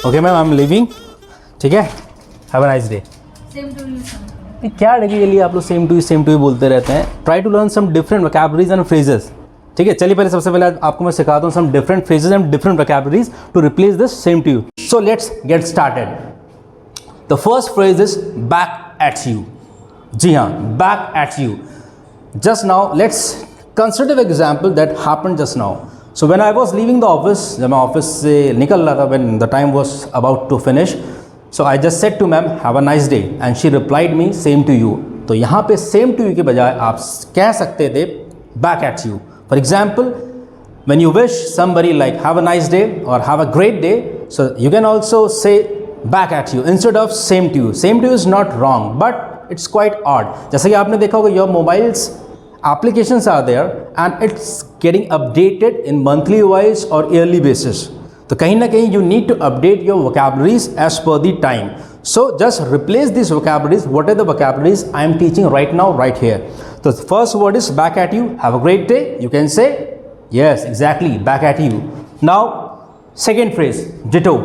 Okay ma'am, I am living. ठीक है, have a nice day. क्या डेली आप लोग सेम टू यू बोलते रहते हैं. Try to learn some different vocabularies and phrases. ठीक है, चलिए पहले सबसे पहले आपको मैं सिखाता हूँ some different phrases and different vocabularies to replace this same to you. So let's get started. The first phrase is back at you. जी हाँ, back at you. Just now let's consider example that happened just now. So when I was leaving the office, जब मैं office से निकल रहा था, when the time was about to finish, so I just said to ma'am have a nice day and she replied me same to you. तो यहाँ पे same to you के बजाय आप कह सकते थे back at you. For example, when you wish somebody like have a nice day or have a great day, so you can also say back at you instead of same to you. Same to you is not wrong, but it's quite odd. जैसे कि आपने देखा होगा, your mobiles applications are there and it's getting updated in monthly wise or yearly basis. तो कहीं ना कहीं you need to update your vocabularies as per the time. So just replace these vocabularies. What are the vocabularies I am teaching right now, right here? So the first word is back at you. Have a great day. You can say yes, exactly, back at you. Now, second phrase, ditto.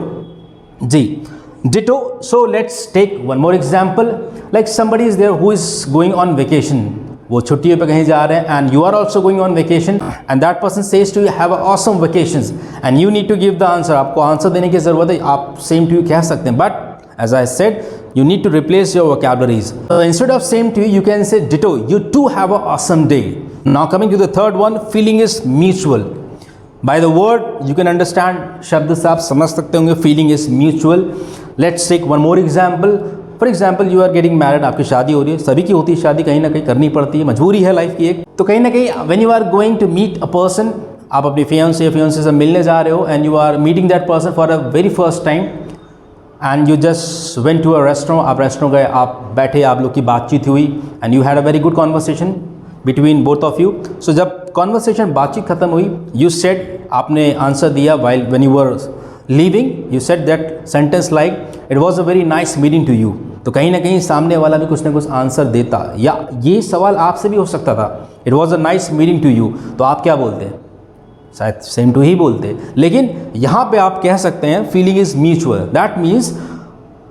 G, ditto. So let's take one more example. Like somebody is there who is going on vacation. वो छुट्टियों पे कहीं जा रहे हैं and you are also going on vacation and that person says to you have a awesome vacations and you need to give the answer. आपको answer देने की ज़रूरत है. आप same to you कह सकते हैं, but as I said, you need to replace your vocabularies. Instead of same to you, you can say ditto. You too have a awesome day. Now coming to the third one, feeling is mutual. By the word you can understand, शब्द से आप समझ सकते होंगे feeling is mutual. Let's take one more example. For example, you are getting married. आपकी शादी हो रही है. सभी की होती है शादी, कहीं ना कहीं करनी पड़ती है, मजबूरी है लाइफ की एक. तो कहीं ना कहीं when you are going to meet a person, आप अपनी fiancé से मिलने जा रहे हो and you are meeting that person for a very first time and you just went to a restaurant. आप रेस्टोरेंट गए, आप बैठे, आप लोग की बातचीत हुई and you had a very good conversation between both of you. So जब conversation बातचीत खत्म हुई, you said, आपने आंसर दिया while when you were leaving, you said that sentence like it was a very nice meeting to you. तो कहीं ना कहीं सामने वाला भी कुछ ना कुछ आंसर देता, या ये सवाल आपसे भी हो सकता था, it was a nice meeting to you. तो आप क्या बोलते हैं? शायद सेम टू ही बोलते. लेकिन यहाँ पे आप कह सकते हैं feeling is mutual. That means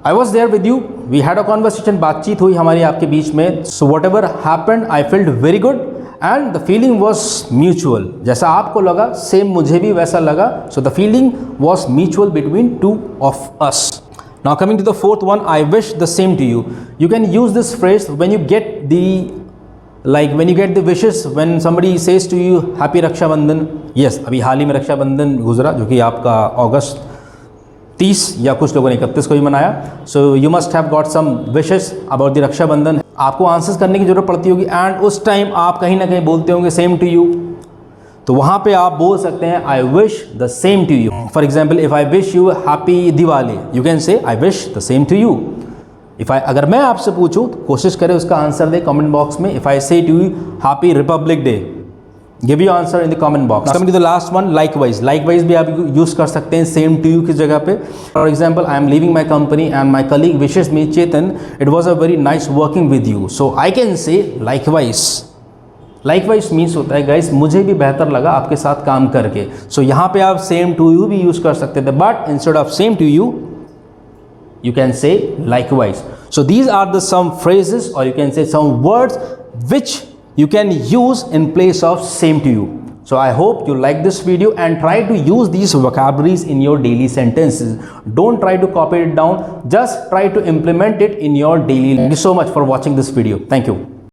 I was there with you, we had a conversation, बातचीत हुई हमारी आपके बीच में. So whatever happened I felt very good and the feeling was mutual. जैसा आपको लगा सेम मुझे भी वैसा लगा. So the feeling was mutual between two of us. Now coming to the fourth one, I wish the same to you. You can use this phrase when you get the like when you get the wishes, when somebody says to you happy Raksha Bandhan. Yes, अभी हाल ही में रक्षा बंधन गुजरा, जो कि आपका अगस्त 30 या कुछ लोगों ने 31 को ही मनाया. So you must have got some wishes about the Raksha Bandhan. आपको आंसर्स करने की जरूरत पड़ती होगी एंड उस टाइम आप कहीं ना कहीं बोलते होंगे सेम टू यू. तो वहाँ पे आप बोल सकते हैं I wish the same to you. For example, if I wish you happy Diwali, you can say I wish the same to you. अगर मैं आपसे पूछूं तो कोशिश करें उसका आंसर दे कमेंट बॉक्स में. If I say to you happy republic day, give you answer in the comment box. Coming to the last one, likewise. Likewise भी आप यूज कर सकते हैं सेम टू यू की जगह पे. For example, I am leaving my company and my colleague wishes me Chetan it was a very nice working with you. So I can say likewise. Likewise means होता है guys मुझे भी बेहतर लगा आपके साथ काम करके. सो यहाँ पे आप सेम टू यू भी यूज कर सकते थे, but instead of same to you you can say likewise. So these are the some phrases, or you can say some words which you can use in place of same to you. So I hope you like this video and try to use these vocabularies in your daily sentences. Don't try to copy it down, just try to implement it in your daily life. Thank you so much for watching this video. Thank you.